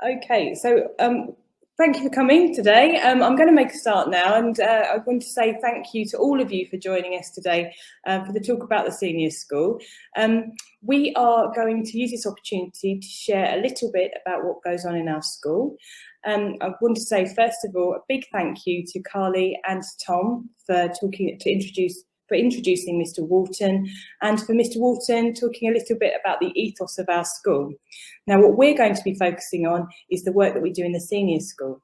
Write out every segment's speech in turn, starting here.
Okay, so thank you for coming today. I'm going to make a start now, and I want to say thank you to all of you for joining us today for the talk about the senior school. We are going to use this opportunity to share a little bit about what goes on in our school. I want to say, first of all, a big thank you to Carly and Tom for introducing Mr. Walton, and for Mr. Walton talking a little bit about the ethos of our school. Now, what we're going to be focusing on is the work that we do in the senior school.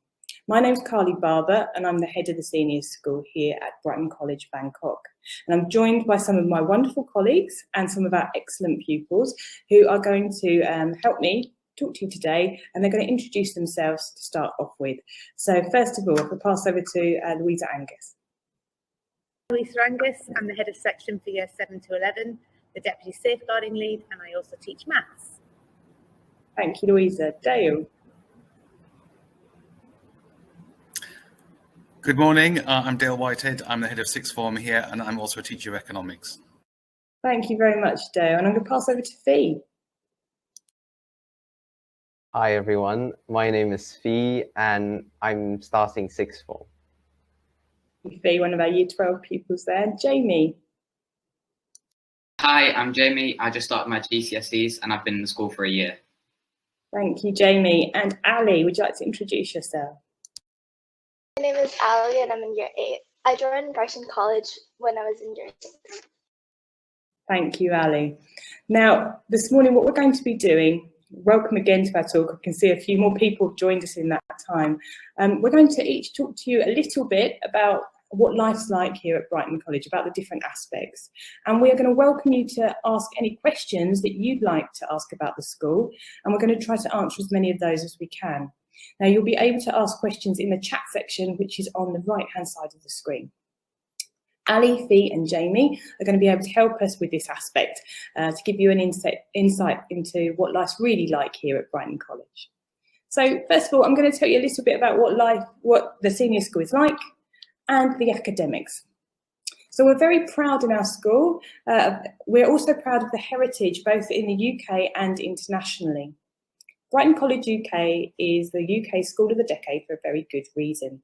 My name's Carly Barber, and I'm the head of the senior school here at Brighton College, Bangkok. And I'm joined by some of my wonderful colleagues and some of our excellent pupils who are going to help me talk to you today, and they're going to introduce themselves to start off with. So first of all, I'll pass over to Louisa Angus. Louisa Angus, I'm the head of section for year 7 to 11, the deputy safeguarding lead, and I also teach maths. Thank you, Louisa. Dale. Good morning, I'm Dale Whitehead. I'm the head of sixth form here, and I'm also a teacher of economics. Thank you very much, Dale. And I'm going to pass over to Fee. Hi everyone, my name is Fee and I'm starting sixth form. Fee, one of our year 12 pupils there. Jamie. Hi, I'm Jamie. I just started my GCSEs and I've been in the school for a year. Thank you, Jamie. And Ali, would you like to introduce yourself? My name is Ali and I'm in year 8. I joined Brighton College when I was in year 6. Thank you, Ali. Now, this morning, what we're going to be doing, welcome again to our talk. I can see a few more people have joined us in that time. We're going to each talk to you a little bit about what life's like here at Brighton College, about the different aspects. And we are going to welcome you to ask any questions that you'd like to ask about the school. And we're going to try to answer as many of those as we can. Now, you'll be able to ask questions in the chat section, which is on the right-hand side of the screen. Ali, Fee and Jamie are going to be able to help us with this aspect to give you an insight into what life's really like here at Brighton College. So first of all, I'm going to tell you a little bit about what the senior school is like and the academics. So we're very proud in our school. We're also proud of the heritage both in the UK and internationally. Brighton College UK is the UK School of the Decade for a very good reason.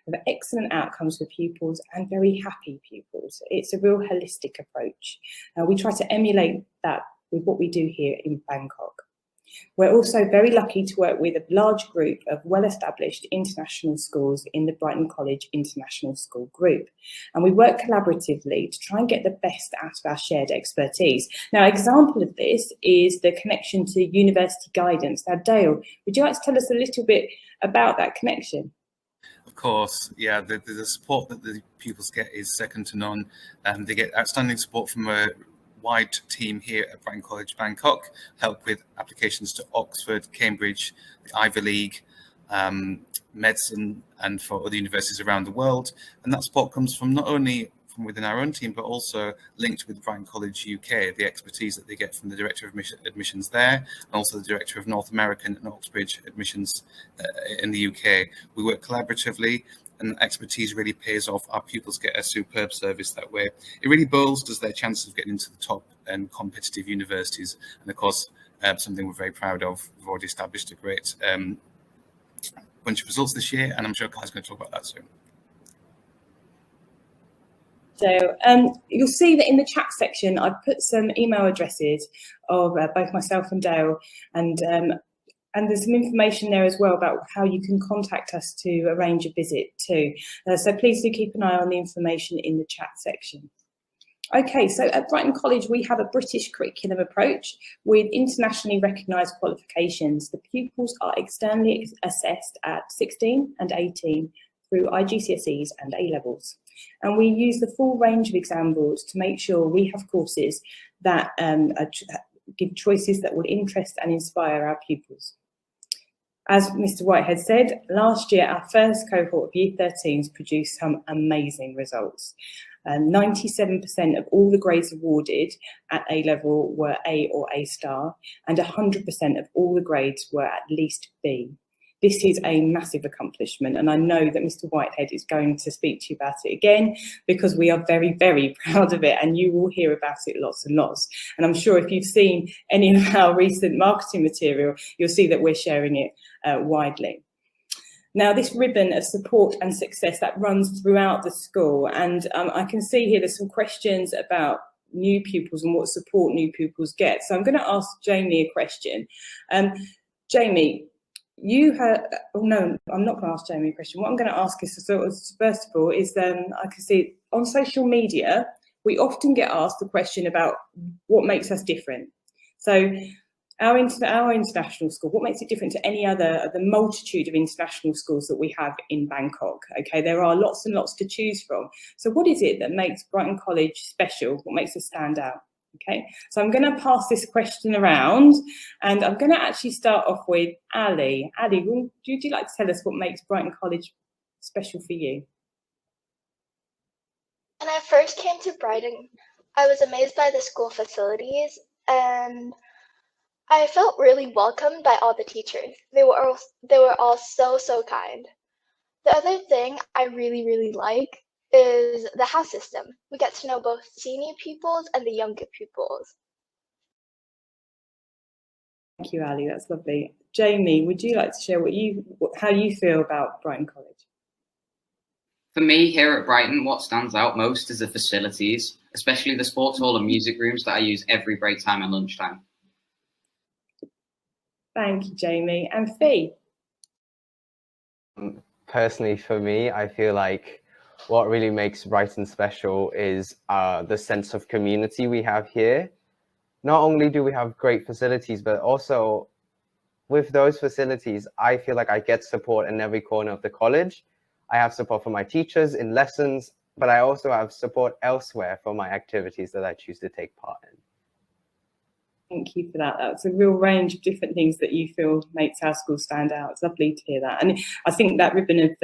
We have excellent outcomes for pupils and very happy pupils. It's a real holistic approach. We try to emulate that with what we do here in Bangkok. We're also very lucky to work with a large group of well-established international schools in the Brighton College International School Group. And we work collaboratively to try and get the best out of our shared expertise. Now, an example of this is the connection to university guidance. Now, Dale, would you like to tell us a little bit about that connection? Of course, yeah, the support that the pupils get is second to none. They get outstanding support from a wide team here at Brighton College Bangkok, help with applications to Oxford, Cambridge, the Ivy League, medicine, and for other universities around the world. And that support comes from not only from within our own team, but also linked with Brighton College UK, the expertise that they get from the Director of Admissions there, and also the Director of North American and Oxbridge Admissions in the UK. We work collaboratively, and expertise really pays off. Our pupils get a superb service that way. It really bolsters their chances of getting into the top and competitive universities. And of course, something we're very proud of. We've already established a great bunch of results this year, and I'm sure Kai's going to talk about that soon. So you'll see that in the chat section, I've put some email addresses of both myself and Dale, and there's some information there as well about how you can contact us to arrange a visit too. So please do keep an eye on the information in the chat section. Okay, so at Brighton College, we have a British curriculum approach with internationally recognised qualifications. The pupils are externally assessed at 16 and 18 through IGCSEs and A-levels. And we use the full range of exam boards to make sure we have courses that give choices that will interest and inspire our pupils. As Mr. Whitehead said, last year our first cohort of Year 13s produced some amazing results. 97% of all the grades awarded at A-level were A or A star, and 100% of all the grades were at least B. this is a massive accomplishment, and I know that Mr. Whitehead is going to speak to you about it again, because we are very, very proud of it, and you will hear about it lots and lots. And I'm sure if you've seen any of our recent marketing material, you'll see that we're sharing it widely. Now, this ribbon of support and success that runs throughout the school, and I can see here there's some questions about new pupils and what support new pupils get. So I'm going to ask Jamie a question. Jamie, you have, oh no, I'm not going to ask Jamie a question. What I'm going to ask is, first of all, is I can see on social media, we often get asked the question about what makes us different. So our international school, what makes it different to any other of the multitude of international schools that we have in Bangkok? Okay, there are lots and lots to choose from. So what is it that makes Brighton College special? What makes us stand out? Okay, so I'm going to pass this question around, and I'm going to actually start off with Ali. Ali, would you like to tell us what makes Brighton College special for you? When I first came to Brighton, I was amazed by the school facilities, and I felt really welcomed by all the teachers. They were all so kind. The other thing I really like is the house system. We get to know both senior pupils and the younger pupils. Thank you, Ali. That's lovely. Jamie, would you like to share how you feel about Brighton College? For me, here at Brighton, what stands out most is the facilities, especially the sports hall and music rooms that I use every break time and lunchtime. Thank you, Jamie. And Fee? Personally, for me, I feel like what really makes Brighton special is the sense of community we have here. Not only do we have great facilities, but also with those facilities, I feel like I get support in every corner of the college. I have support from my teachers in lessons, but I also have support elsewhere for my activities that I choose to take part in. Thank you for that. That's a real range of different things that you feel makes our school stand out. It's lovely to hear that. And I think that ribbon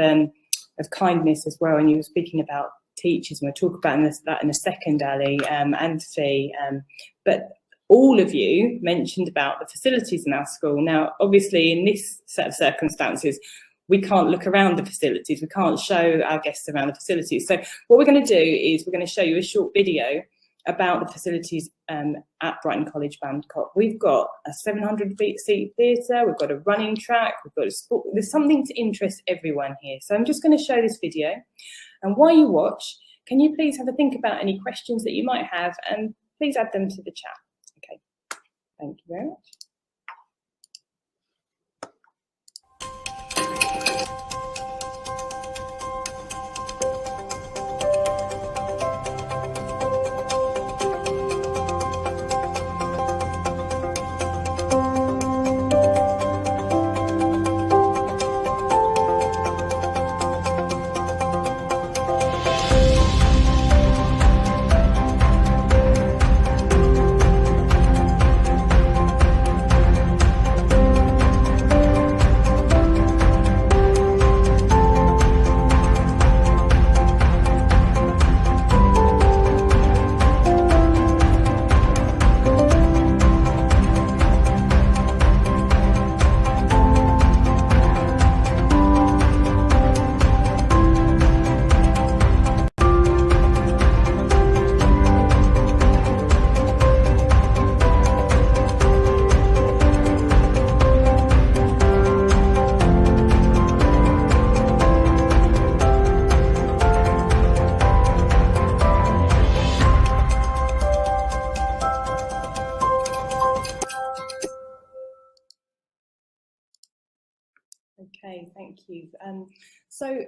of kindness as well, and you were speaking about teachers, and we'll talk about that in a second, Ali, and Fee. But all of you mentioned about the facilities in our school. Now, obviously, in this set of circumstances, we can't look around the facilities. We can't show our guests around the facilities. So what we're going to do is we're going to show you a short video about the facilities at Brighton College, Bangkok. We've got a 700-seat theatre, we've got a running track, we've got a sport. There's something to interest everyone here. So I'm just going to show this video. And while you watch, can you please have a think about any questions that you might have, and please add them to the chat. Okay, thank you very much. Okay, thank you. So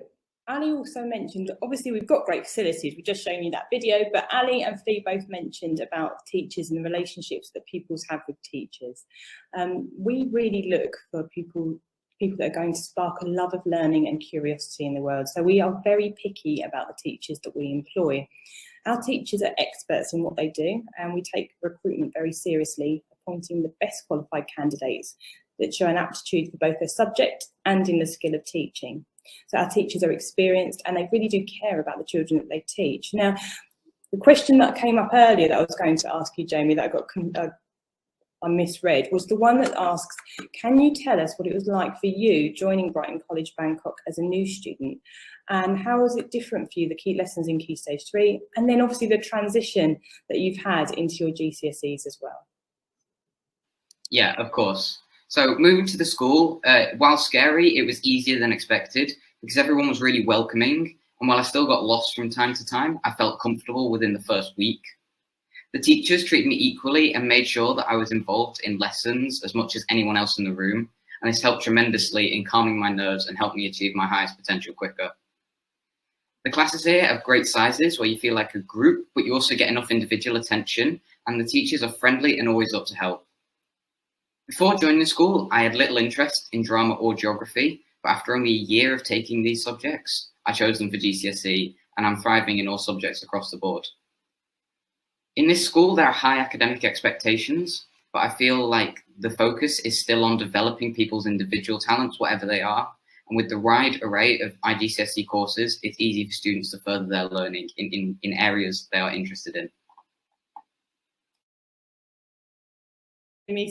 Ali also mentioned, obviously we've got great facilities, we've just shown you that video, but Ali and Fee both mentioned about teachers and the relationships that pupils have with teachers. We really look for people that are going to spark a love of learning and curiosity in the world. So we are very picky about the teachers that we employ. Our teachers are experts in what they do, and we take recruitment very seriously, appointing the best qualified candidates that show an aptitude for both their subject and in the skill of teaching. So our teachers are experienced, and they really do care about the children that they teach. Now, the question that came up earlier that I was going to ask you, Jamie, that I got I misread, was the one that asks, can you tell us what it was like for you joining Brighton College Bangkok as a new student? And how was it different for you, the key lessons in Key Stage 3, and then obviously the transition that you've had into your GCSEs as well? Yeah, of course. So moving to the school, while scary, it was easier than expected because everyone was really welcoming. And while I still got lost from time to time, I felt comfortable within the first week. The teachers treated me equally and made sure that I was involved in lessons as much as anyone else in the room. And this helped tremendously in calming my nerves and helped me achieve my highest potential quicker. The classes here have great sizes where you feel like a group, but you also get enough individual attention, and the teachers are friendly and always up to help. Before joining the school, I had little interest in drama or geography, but after only a year of taking these subjects, I chose them for GCSE, and I'm thriving in all subjects across the board. In this school, there are high academic expectations, but I feel like the focus is still on developing people's individual talents, whatever they are. And with the wide array of IGCSE courses, it's easy for students to further their learning in areas they are interested in.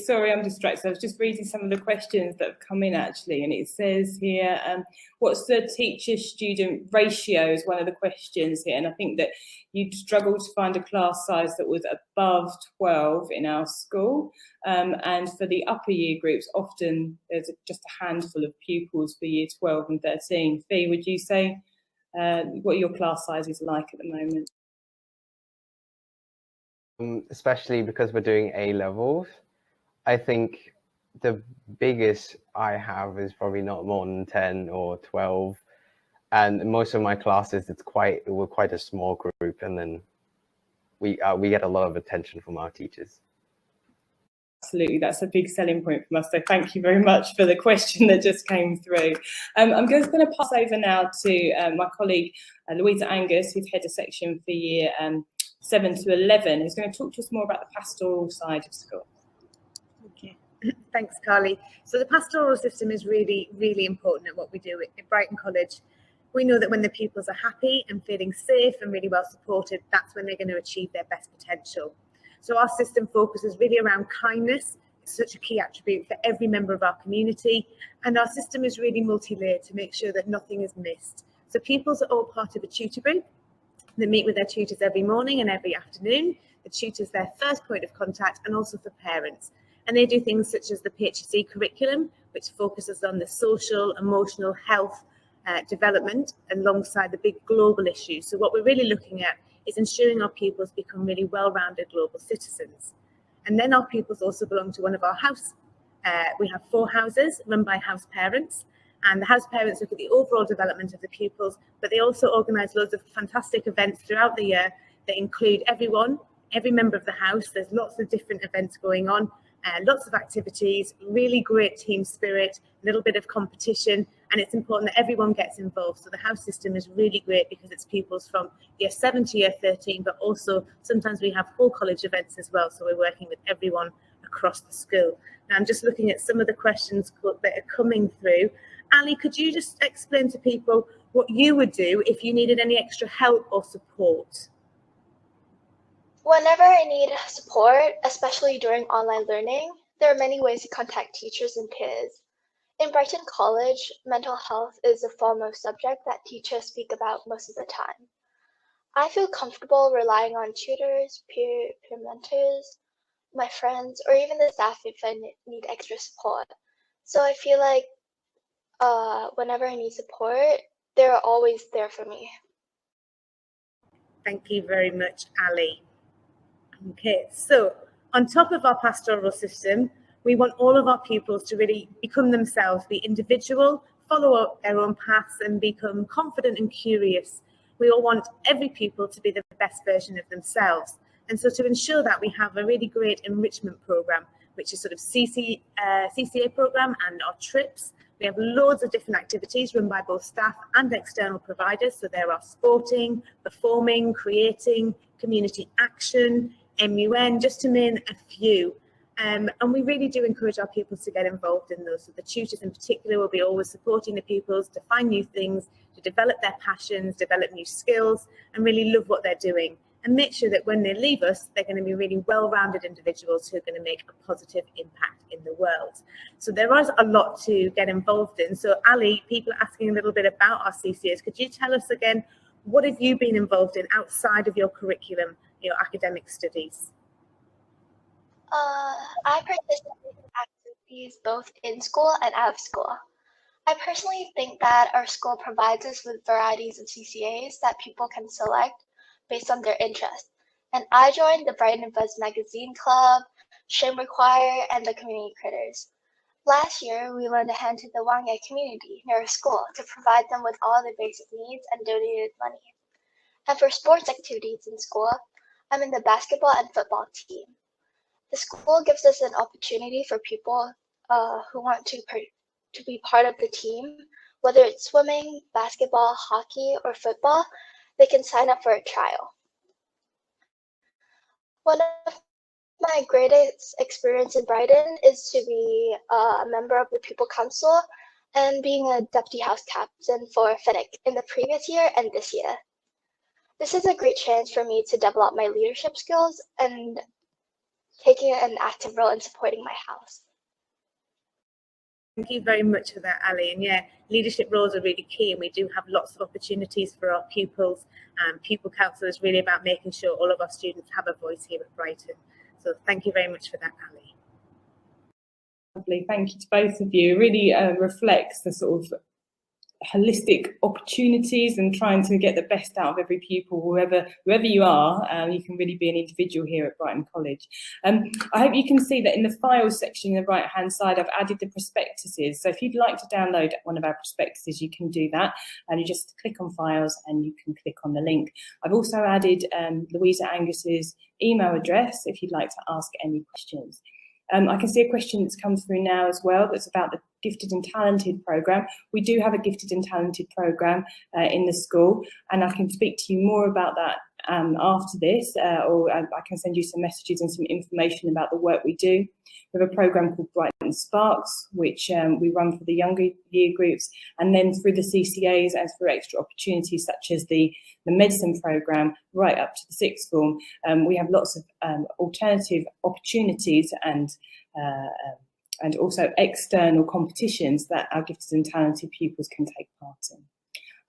Sorry, I'm distracted. I was just reading some of the questions that have come in actually, and it says here, what's the teacher-student ratio is one of the questions here, and I think that you'd struggle to find a class size that was above 12 in our school, and for the upper year groups, often there's just a handful of pupils for year 12 and 13. Fee, would you say what your class size is like at the moment? Especially because we're doing A-levels. I think the biggest I have is probably not more than 10 or 12. And most of my classes, we're quite a small group. And then we get a lot of attention from our teachers. Absolutely, that's a big selling point from us. So thank you very much for the question that just came through. I'm just going to pass over now to my colleague, Louisa Angus, who's head of section for year 7 to 11, who's going to talk to us more about the pastoral side of school. Okay. Thanks, Carly. So the pastoral system is really, really important at what we do at Brighton College. We know that when the pupils are happy and feeling safe and really well supported, that's when they're going to achieve their best potential. So our system focuses really around kindness. It's such a key attribute for every member of our community. And our system is really multi-layered to make sure that nothing is missed. So pupils are all part of a tutor group. They meet with their tutors every morning and every afternoon. The tutor's their first point of contact, and also for parents. And they do things such as the PhD curriculum, which focuses on the social, emotional health development alongside the big global issues. So what we're really looking at is ensuring our pupils become really well-rounded global citizens. And then our pupils also belong to one of our house. We have 4 houses run by house parents, and the house parents look at the overall development of the pupils, but they also organise loads of fantastic events throughout the year that include every member of the house. There's lots of different events going on. Lots of activities, really great team spirit, a little bit of competition, and it's important that everyone gets involved. So the house system is really great because it's pupils from year 7 to year 13, but also sometimes we have whole college events as well. So we're working with everyone across the school. Now I'm just looking at some of the questions that are coming through. Ali, could you just explain to people what you would do if you needed any extra help or support? Whenever I need support, especially during online learning, there are many ways to contact teachers and peers. In Brighton College, mental health is a foremost subject that teachers speak about most of the time. I feel comfortable relying on tutors, peer mentors, my friends, or even the staff if I need extra support. So I feel like whenever I need support, they're always there for me. Thank you very much, Ali. Okay, so on top of our pastoral system, we want all of our pupils to really become themselves, be individual, follow up their own paths and become confident and curious. We all want every pupil to be the best version of themselves. And so to ensure that, we have a really great enrichment program, which is sort of CCA program and our trips. We have loads of different activities run by both staff and external providers. So there are sporting, performing, creating, community action, MUN, just to name a few. And we really do encourage our pupils to get involved in those. So the tutors in particular will be always supporting the pupils to find new things, to develop their passions, develop new skills, and really love what they're doing. and make sure that when they leave us, they're going to be really well-rounded individuals who are going to make a positive impact in the world. So there is a lot to get involved in. So Ali, people are asking a little bit about our CCAs. Could you tell us again, what have you been involved in outside of your curriculum, your academic studies? I participate in activities both in school and out of school. I personally think that our school provides us with varieties of CCAs that people can select based on their interest. And I joined the Brighton and Buzz Magazine Club, Shimmer Choir, and the Community Critters. Last year, we lent a hand to the Whitehead community near our school to provide them with all their basic needs and donated money. And for sports activities in school, I'm in the basketball and football team. The school gives us an opportunity for people who want to be part of the team, whether it's swimming, basketball, hockey, or football. They can sign up for a trial. One of my greatest experience in Brighton is to be a member of the Pupil Council and being a deputy house captain for Fennec in the previous year and this year. This is a great chance for me to develop my leadership skills and taking an active role in supporting my house. Thank you very much for that, Ali. And yeah, leadership roles are really key, and we do have lots of opportunities for our pupils. Pupil Council is really about making sure all of our students have a voice here at Brighton. So thank you very much for that, Ali. Lovely, thank you to both of you. It really reflects the sort of holistic opportunities and trying to get the best out of every pupil, whoever you are. You can really be an individual here at Brighton College. I hope you can see that in the files section on the right hand side I've added the prospectuses, so if you'd like to download one of our prospectuses you can do that, and you just click on files and you can click on the link. I've also added Louisa Angus's email address if you'd like to ask any questions. I can see a question that's come through now as well that's about the Gifted and Talented programme. We do have a Gifted and Talented programme in the school, and I can speak to you more about that after this, or I can send you some messages and some information about the work we do. We have a programme called Brighton Sparks, which we run for the younger year groups, and then through the CCAs and through extra opportunities such as the medicine programme right up to the sixth form. We have lots of alternative opportunities and also external competitions that our gifted and talented pupils can take part in.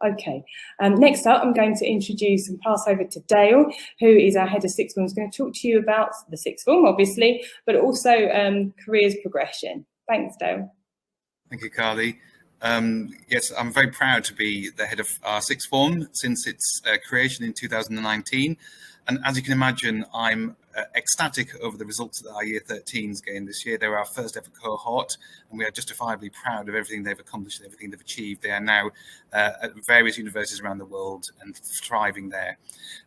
Okay, next up I'm going to introduce and pass over to Dale, who is our head of sixth form. He's going to talk to you about the sixth form, obviously, but also careers progression. Thanks, Dale. Thank you, Carly. Yes, I'm very proud to be the head of our sixth form since its creation in 2019. And as you can imagine, I'm ecstatic over the results that our Year 13s gained this year. They're our first ever cohort, and we are justifiably proud of everything they've accomplished and everything they've achieved. They are now at various universities around the world and thriving there.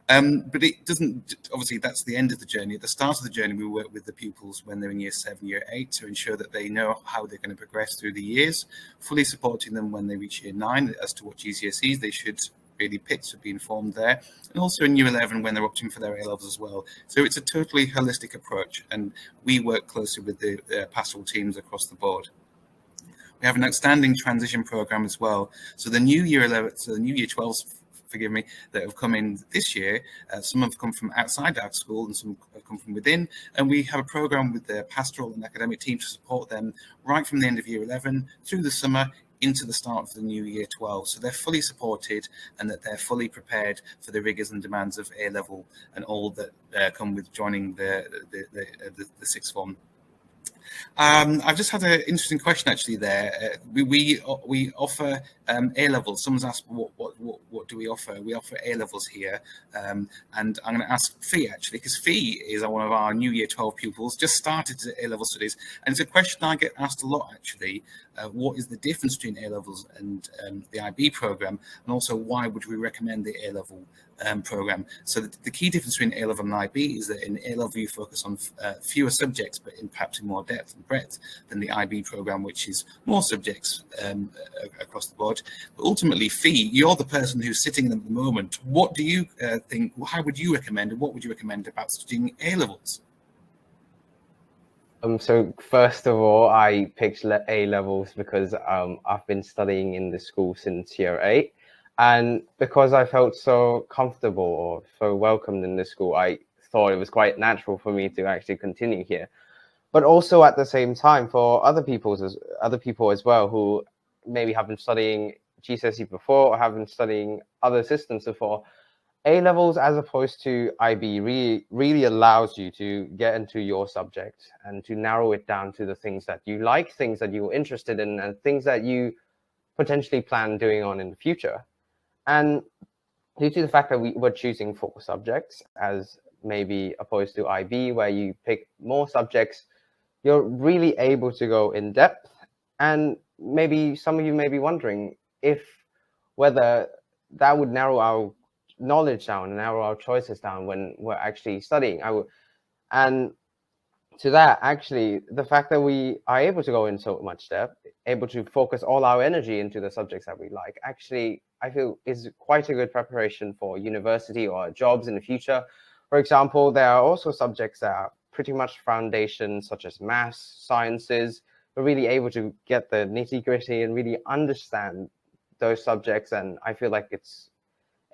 But it doesn't, obviously that's the end of the journey. At the start of the journey, we work with the pupils when they're in Year 7, Year 8 to ensure that they know how they're going to progress through the years, fully supporting them when they reach Year 9 as to what GCSEs they should really pick to be informed there, and also in Year 11 when they're opting for their A-levels as well. So it's a totally holistic approach, and we work closely with the pastoral teams across the board. We have an outstanding transition program as well. So the new Year 11, so the new Year 12s, forgive me, that have come in this year, some have come from outside our school and some have come from within, and we have a program with the pastoral and academic team to support them right from the end of Year 11 through the summer into the start of the new Year 12. So they're fully supported and that they're fully prepared for the rigours and demands of A-level and all that come with joining the sixth form. I've just had an interesting question actually there. We offer A-levels. Someone's asked what do we offer? We offer A-levels here, and I'm going to ask Fee actually, because Fee is one of our new Year 12 pupils, just started A-level studies, and it's a question I get asked a lot actually. What is the difference between A-levels and the IB program, and also why would we recommend the A-level program? So the key difference between A-level and IB is that in A-level you focus on fewer subjects, but perhaps in more depth and breadth than the IB program, which is more subjects across the board. But ultimately, Fee, you're the person who's sitting at the moment. What do you think? How would you recommend, and what would you recommend about studying A-levels? So first of all, I picked A-levels because I've been studying in the school since Year 8, And because I felt so comfortable or so welcomed in this school, I thought it was quite natural for me to actually continue here. But also at the same time, for other people as well who maybe have been studying GCSE before or have been studying other systems before, A levels as opposed to IB really allows you to get into your subject and to narrow it down to the things that you like, things that you're interested in, and things that you potentially plan doing on in the future. And due to the fact that we were choosing 4 subjects as maybe opposed to IB, where you pick more subjects, you're really able to go in depth. And maybe some of you may be wondering whether that would narrow our knowledge down and narrow our choices down when we're actually studying. And to that, actually, the fact that we are able to go in so much depth, able to focus all our energy into the subjects that we like, actually, I feel is quite a good preparation for university or jobs in the future. For example, there are also subjects that are pretty much foundations, such as maths, sciences. We're really able to get the nitty-gritty and really understand those subjects. And I feel like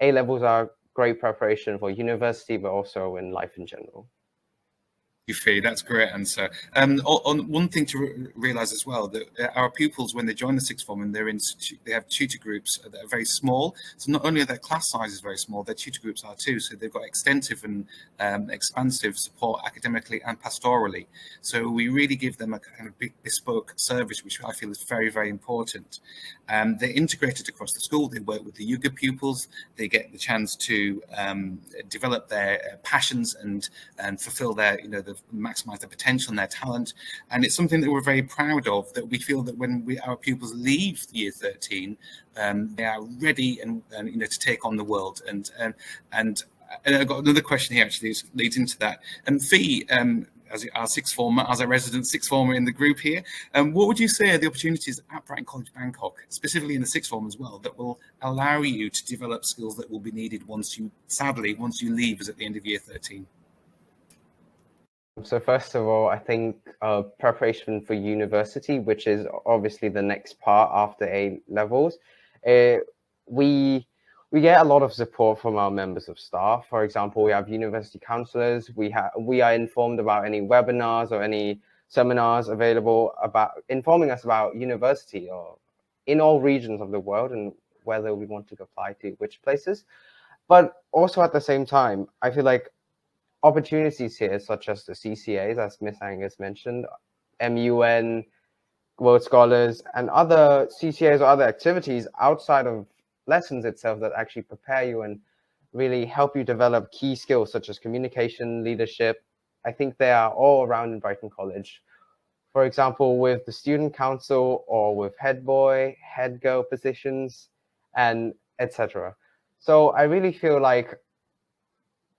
A levels are great preparation for university, but also in life in general. Fee, that's a great answer. On one thing to realise as well, that our pupils, when they join the sixth form and they have tutor groups that are very small. So not only are their class sizes very small, their tutor groups are too. So they've got extensive and expansive support academically and pastorally. So we really give them a kind of big bespoke service, which I feel is very, very important. They're integrated across the school. They work with the younger pupils. They get the chance to develop their passions and fulfil their, maximise their potential and their talent. And it's something that we're very proud of, that we feel that when our pupils leave year 13, they are ready and to take on the world. And I've got another question here actually, which leads into that. And Fee, as our sixth former, as a resident sixth former in the group here, what would you say are the opportunities at Brighton College Bangkok, specifically in the sixth form as well, that will allow you to develop skills that will be needed once you leave us at the end of year 13? So first of all, I think preparation for university, which is obviously the next part after A levels, we get a lot of support from our members of staff. For example, we have university counselors. We are informed about any webinars or any seminars available about informing us about university or in all regions of the world and whether we want to apply to which places. But also at the same time, I feel like opportunities here, such as the CCAs, as Miss Angus mentioned, MUN, World Scholars, and other CCAs or other activities outside of lessons itself that actually prepare you and really help you develop key skills such as communication, leadership. I think they are all around in Brighton College. For example, with the student council or with head boy, head girl positions, and etc. So I really feel like,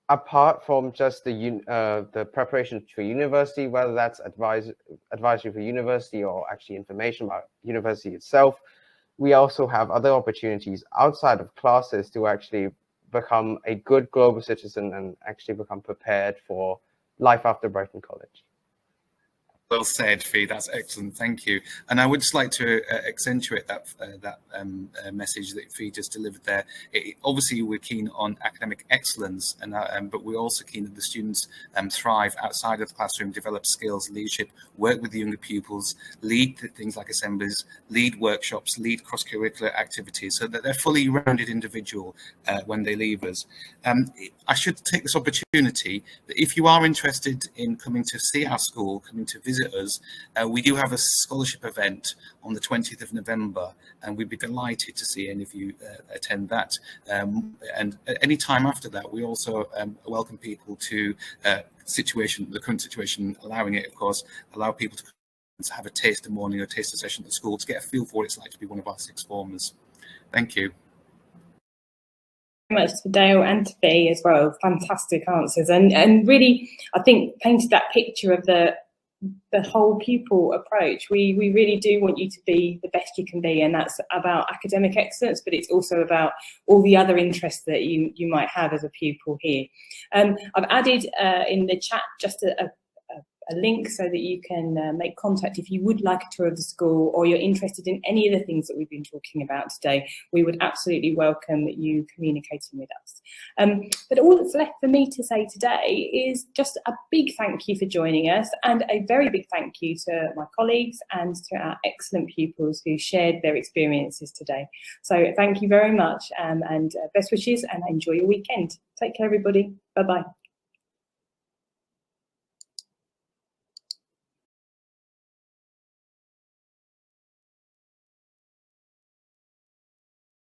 apart from just the preparation for university, whether that's advisory for university or actually information about university itself, we also have other opportunities outside of classes to actually become a good global citizen and actually become prepared for life after Brighton College. Well said, Fee. That's excellent. Thank you. And I would just like to accentuate that message that Fee just delivered there. Obviously, we're keen on academic excellence, but we're also keen that the students thrive outside of the classroom, develop skills, leadership, work with the younger pupils, lead things like assemblies, lead workshops, lead cross-curricular activities, so that they're fully rounded individual when they leave us. I should take this opportunity that if you are interested in coming to see our school, coming to visit us, we do have a scholarship event on the 20th of November, and we'd be delighted to see any of you attend that. And at any time after that, we also welcome people to the current situation allowing it, of course, allow people to have a taster morning or taster session at the school to get a feel for what it's like to be one of our sixth formers. Thank you. Much to Dale and to Fee as well. Fantastic answers, and really, I think painted that picture of the whole pupil approach. We really do want you to be the best you can be, and that's about academic excellence, but it's also about all the other interests that you might have as a pupil here. I've added in the chat just a a link so that you can make contact if you would like a tour of the school, or you're interested in any of the things that we've been talking about today. We would absolutely welcome you communicating with us. But all that's left for me to say today is just a big thank you for joining us, and a very big thank you to my colleagues and to our excellent pupils who shared their experiences today. So thank you very much, and best wishes, and enjoy your weekend. Take care, everybody. Bye-bye.